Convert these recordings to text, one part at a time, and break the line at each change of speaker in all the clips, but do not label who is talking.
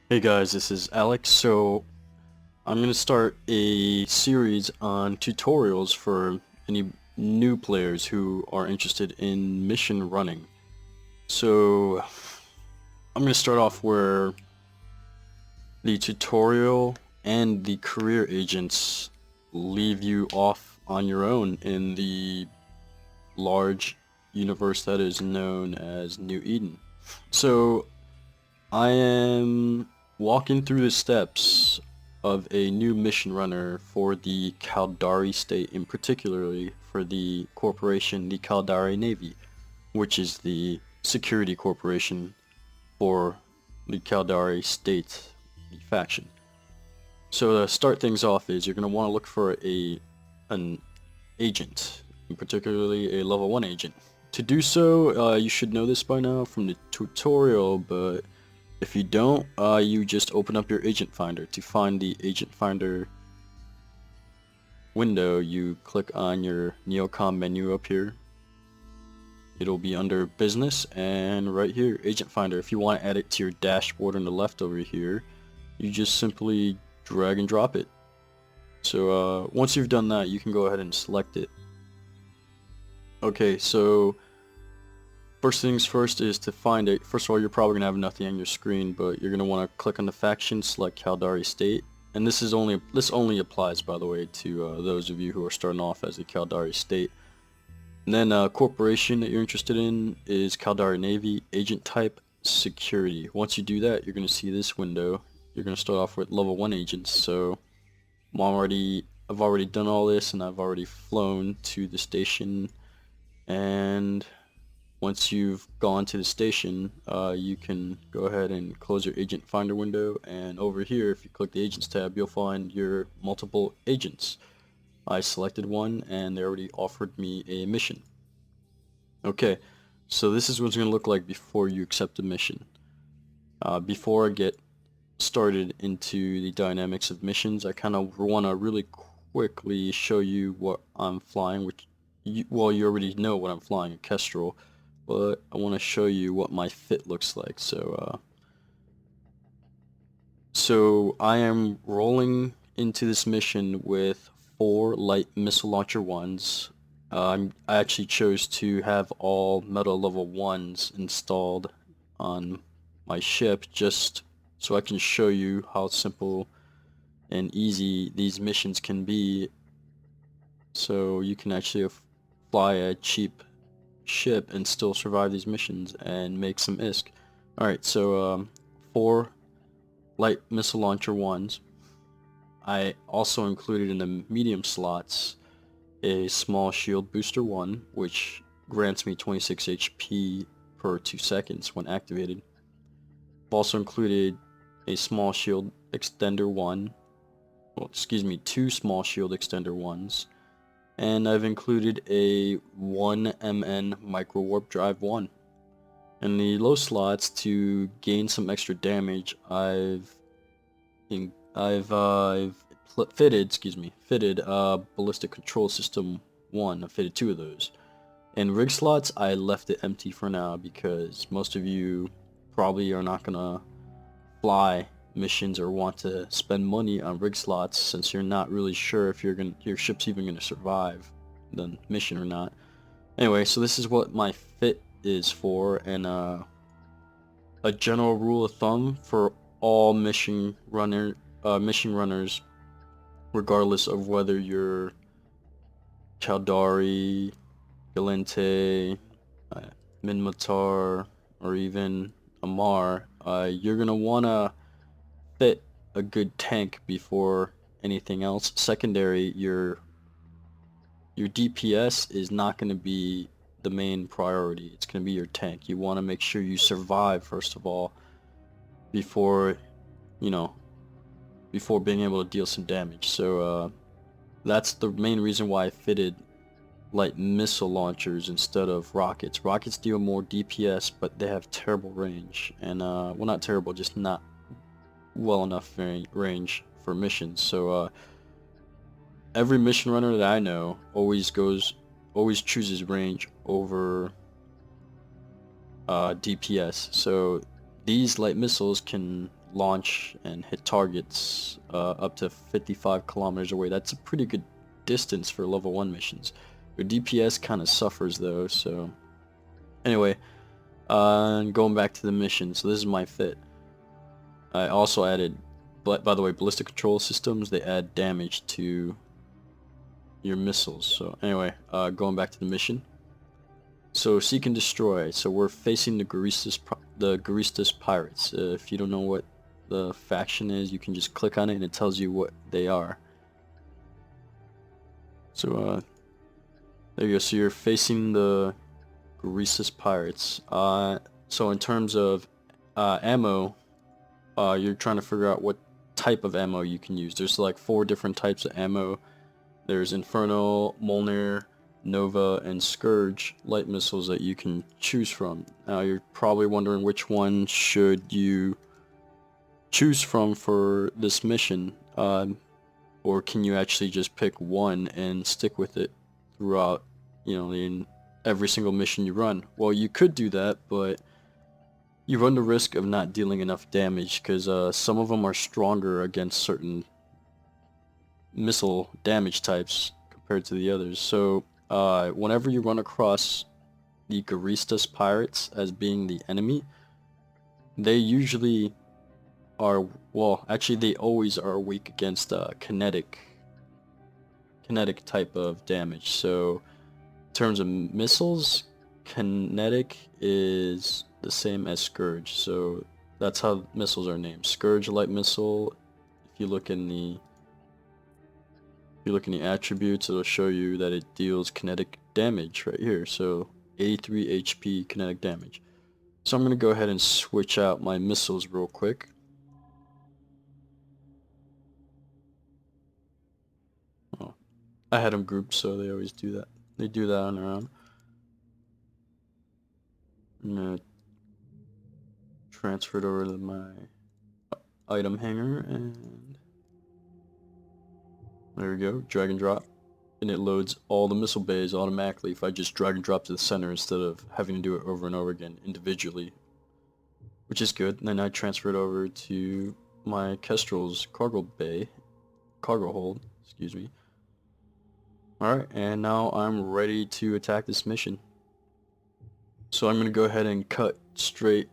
Hey guys, this is Alex. So I'm going to start a series on tutorials for any new players who are interested in mission running. So I'm going to start off where the tutorial and the career agents leave you off on your own in the large universe that is known as New Eden. So I am walking through the steps of a new mission runner for the Caldari state, and particularly for the corporation, the Caldari Navy, which is the security corporation for the Caldari state, the faction. So to start things off is you're going to want to look for an agent, and particularly a level 1 agent. To do so, you should know this by now from the tutorial, but if you don't, you just open up your agent finder. To find the agent finder window, you click on your Neocom menu up here. It'll be under business, and right here, agent finder. If you want to add it to your dashboard on the left over here, you just simply drag and drop it. So once you've done that, you can go ahead and select it. Okay, so first things first is to find it. First of all, you're probably going to have nothing on your screen, but you're going to want to click on the faction, select Caldari State. And this only applies, by the way, to those of you who are starting off as a Caldari State. And then corporation that you're interested in is Caldari Navy, agent type, security. Once you do that, you're going to see this window. You're going to start off with level 1 agents. So I've already done all this, and I've already flown to the station. And once you've gone to the station, you can go ahead and close your agent finder window, and over here, if you click the agents tab, you'll find your multiple agents. I selected one, and they already offered me a mission. Okay, so this is what it's going to look like before you accept a mission. Before I get started into the dynamics of missions, I kind of want to really quickly show you what I'm flying, well, you already know what I'm flying, a Kestrel, but I want to show you what my fit looks like. So I am rolling into this mission with 4 light missile launcher 1s. I actually chose to have all metal level 1s installed on my ship just so I can show you how simple and easy these missions can be, so you can actually fly a cheap ship and still survive these missions and make some ISK. Alright, so 4 light missile launcher 1s. I also included in the medium slots a small shield booster 1, which grants me 26 HP per 2 seconds when activated. I've also included a small shield extender 1, well, excuse me, 2 small shield extender 1s, and I've included a 1 MN micro warp drive 1. In the low slots, to gain some extra damage, I've fitted ballistic control system 1. I fitted 2 of those. In rig slots, I left it empty for now because most of you probably are not gonna fly missions or want to spend money on rig slots, since you're not really sure if your ship's even gonna survive the mission or not. Anyway, so this is what my fit is for, and a general rule of thumb for all mission runners, regardless of whether you're Caldari, Galente, Minmatar, or even Amar, you're gonna wanna fit a good tank before anything else. Secondary, your DPS is not going to be the main priority. It's going to be your tank. You want to make sure you survive first of all before, you know, before being able to deal some damage. So that's the main reason why I fitted light missile launchers instead of rockets. Rockets deal more DPS, but they have terrible range, and well, not terrible, just not well enough range for missions. So every mission runner that I know always chooses range over DPS. So these light missiles can launch and hit targets up to 55 kilometers away. That's a pretty good distance for level 1 missions. Your DPS kind of suffers though, so anyway, going back to the mission. So this is my fit. I also added, by the way, ballistic control systems, they add damage to your missiles. So anyway, going back to the mission. So seek and destroy. So we're facing the Guristas pirates. If you don't know what the faction is, you can just click on it and it tells you what they are. So there you go. So you're facing the Guristas pirates. So in terms of ammo, you're trying to figure out what type of ammo you can use. There's like 4 different types of ammo. There's Inferno, Mjolnir, Nova, and Scourge light missiles that you can choose from. Now you're probably wondering which one should you choose from for this mission, or can you actually just pick one and stick with it throughout, in every single mission you run? Well, you could do that, but you run the risk of not dealing enough damage because some of them are stronger against certain missile damage types compared to the others. So whenever you run across the Guristas pirates as being the enemy, they usually are, well, actually they always are weak against kinetic type of damage. So in terms of missiles, kinetic is the same as Scourge. So that's how missiles are named. Scourge light missile. If you look in the attributes, it'll show you that it deals kinetic damage right here. So 83 HP kinetic damage. So I'm going to go ahead and switch out my missiles real quick. Oh, I had them grouped, so they always do that. They do that on their own. I'm going to transfer it over to my item hanger, and there we go, drag and drop. And it loads all the missile bays automatically if I just drag and drop to the center instead of having to do it over and over again individually, which is good. And then I transfer it over to my Kestrel's cargo hold, excuse me. Alright, and now I'm ready to attack this mission. So I'm going to go ahead and cut straight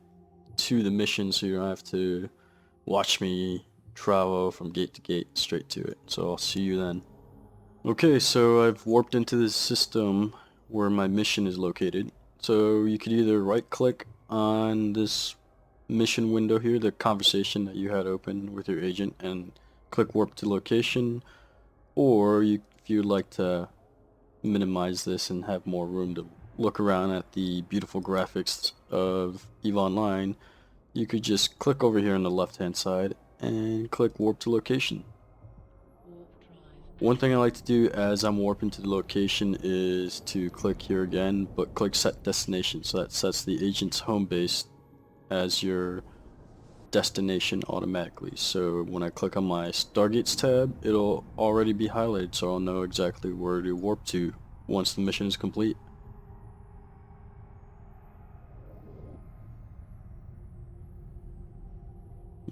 to the mission so you don't have to watch me travel from gate to gate straight to it. So I'll see you then. Okay, so I've warped into the system where my mission is located. So you could either right click on this mission window here, the conversation that you had open with your agent, and click warp to location, or if you'd like to minimize this and have more room to look around at the beautiful graphics of EVE Online, you could just click over here on the left hand side and click warp to location. One thing I like to do as I'm warping to the location is to click here again, but click set destination, so that sets the agent's home base as your destination automatically. So when I click on my Stargates tab, it'll already be highlighted, so I'll know exactly where to warp to once the mission is complete.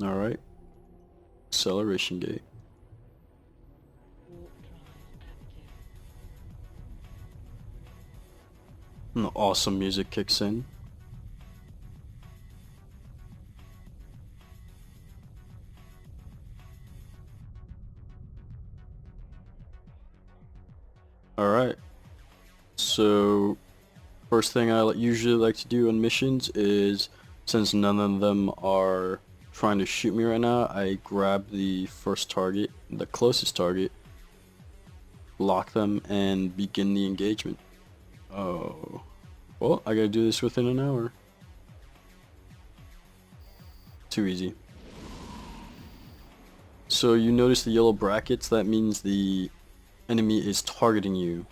Alright, acceleration gate. And the awesome music kicks in. Alright, so first thing I usually like to do on missions is, since none of them are trying to shoot me right now, I grab the first target, the closest target, lock them, and begin the engagement. Oh, well, I gotta do this within an hour. Too easy. So you notice the yellow brackets, that means the enemy is targeting you.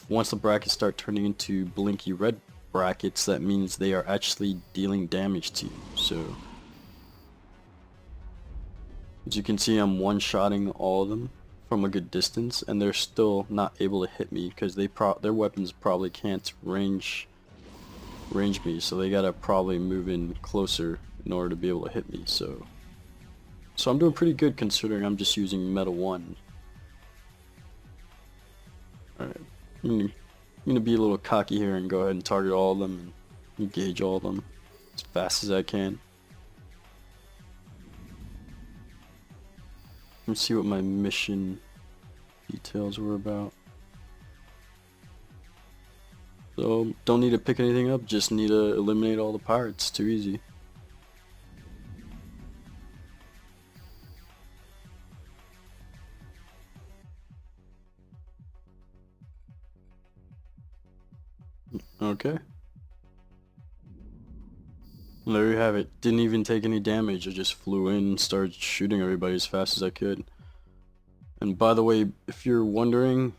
Once the brackets start turning into blinky red brackets, that means they are actually dealing damage to you. So as you can see, I'm one-shotting all of them from a good distance, and they're still not able to hit me because their weapons probably can't range me, so they gotta probably move in closer in order to be able to hit me. So So I'm doing pretty good considering I'm just using Metal 1. Alright, I'm gonna be a little cocky here and go ahead and target all of them and engage all of them as fast as I can. Let's see what my mission details were about. So, don't need to pick anything up, just need to eliminate all the pirates. Too easy. Okay. There you have it. Didn't even take any damage. I just flew in and started shooting everybody as fast as I could. And by the way, if you're wondering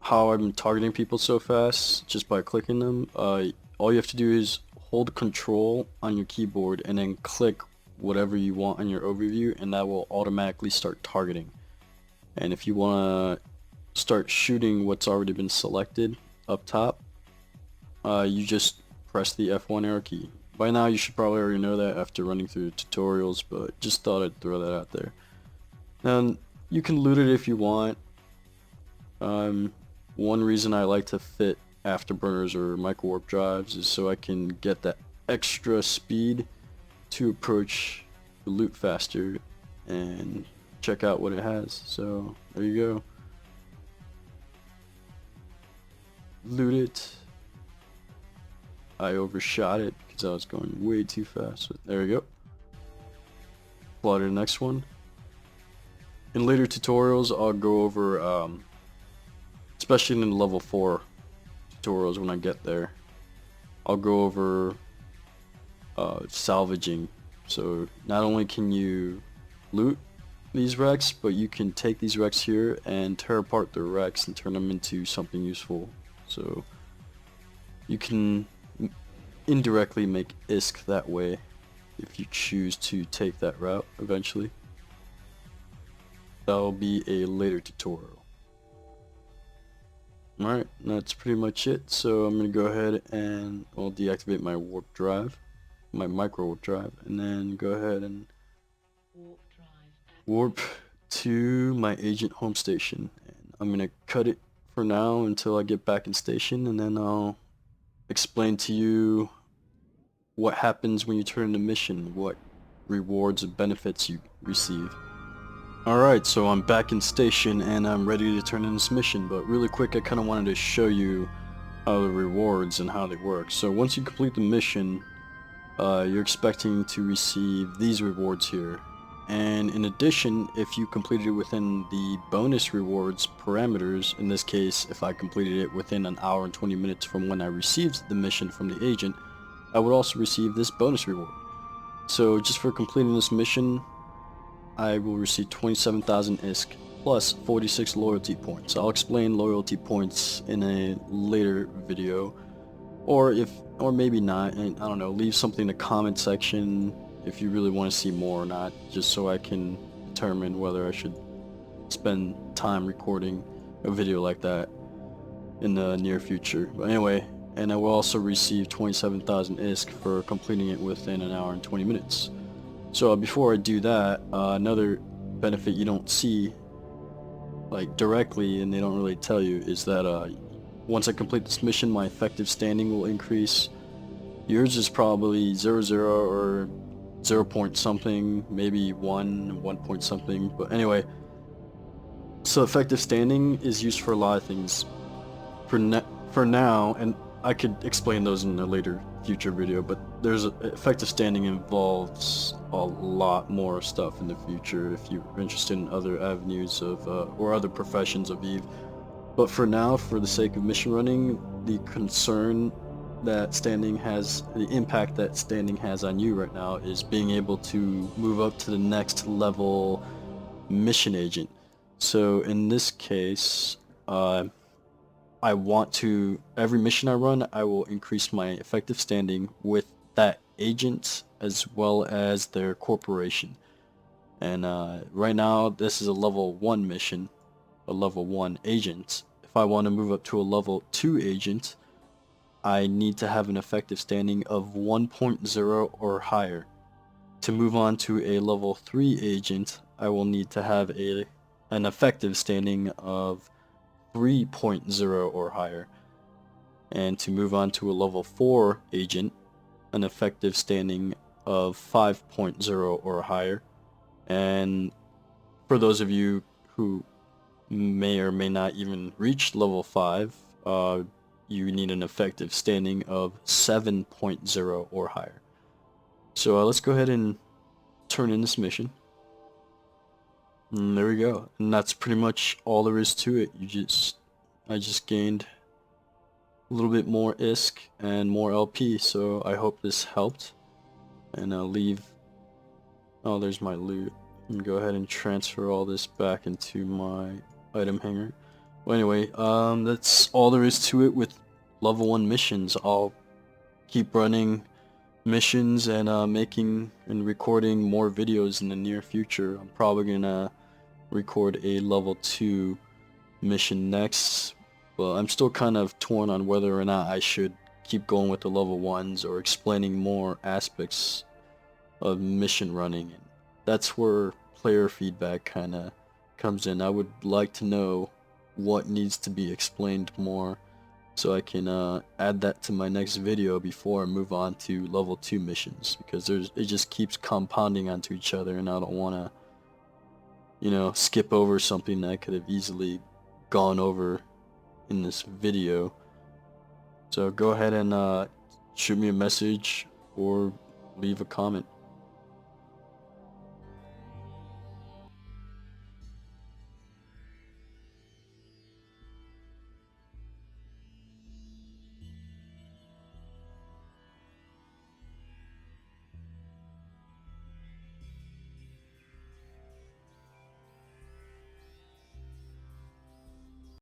how I'm targeting people so fast just by clicking them, all you have to do is hold control on your keyboard and then click whatever you want on your overview, and that will automatically start targeting. And if you want to start shooting what's already been selected up top, you just press the F1 arrow key. By now you should probably already know that after running through the tutorials, but just thought I'd throw that out there. And you can loot it if you want. One reason I like to fit afterburners or micro warp drives is so I can get that extra speed to approach the loot faster and check out what it has. So there you go. Loot it. I overshot it because I was going way too fast. But there we go. Fly to the next one. In later tutorials, I'll go over, especially in the level 4 tutorials when I get there, I'll go over salvaging. So not only can you loot these wrecks, but you can take these wrecks here and tear apart the wrecks and turn them into something useful. So you can indirectly make ISK that way if you choose to take that route eventually. That'll be a later tutorial. Alright, that's pretty much it. So I'm going to go ahead and I'll deactivate my warp drive, my micro warp drive, and then go ahead and warp to my agent home station. And I'm going to cut it for now until I get back in station, and then I'll explain to you what happens when you turn the mission, what rewards and benefits you receive. Alright, so I'm back in station and I'm ready to turn in this mission, but really quick I kind of wanted to show you how the rewards and how they work. So once you complete the mission, you're expecting to receive these rewards here. And in addition, if you completed it within the bonus rewards parameters, in this case if I completed it within an hour and 20 minutes from when I received the mission from the agent, I would also receive this bonus reward. So just for completing this mission, I will receive 27,000 ISK plus 46 loyalty points. I'll explain loyalty points in a later video, or maybe not. I don't know. Leave something in the comment section if you really want to see more or not, just so I can determine whether I should spend time recording a video like that in the near future. But anyway, and I will also receive 27,000 ISK for completing it within an hour and 20 minutes. So before I do that, another benefit you don't see like directly and they don't really tell you is that once I complete this mission, my effective standing will increase. Yours is probably 0.0 or 0 point something, maybe 1 point something, but anyway. So effective standing is used for a lot of things. For now, and I could explain those in a later future video, but effective standing involves a lot more stuff in the future if you're interested in other avenues of or other professions of EVE. But for now, for the sake of mission running, the concern that standing has, the impact that standing has on you right now is being able to move up to the next level mission agent. So in this case, I want to, every mission I run, I will increase my effective standing with that agent as well as their corporation. And right now this is a level 1 mission, a level 1 agent. If I want to move up to a level 2 agent, I need to have an effective standing of 1.0 or higher. To move on to a level 3 agent, I will need to have an effective standing of 3.0 or higher. And to move on to a level 4 agent, an effective standing of 5.0 or higher. And for those of you who may or may not even reach level 5, you need an effective standing of 7.0 or higher. So let's go ahead and turn in this mission. And there we go. And that's pretty much all there is to it. I just gained a little bit more ISK and more LP, so I hope this helped. And I'll leave, oh, there's my loot. And go ahead and transfer all this back into my item hanger. Well, anyway, that's all there is to it with level 1 missions. I'll keep running missions and making and recording more videos in the near future. I'm probably gonna record a level 2 mission next. Well, I'm still kind of torn on whether or not I should keep going with the level 1s or explaining more aspects of mission running. And that's where player feedback kind of comes in. I would like to know what needs to be explained more so I can add that to my next video before I move on to level 2 missions, because it just keeps compounding onto each other, and I don't want to, you know, skip over something that I could have easily gone over in this video. So go ahead and shoot me a message or leave a comment.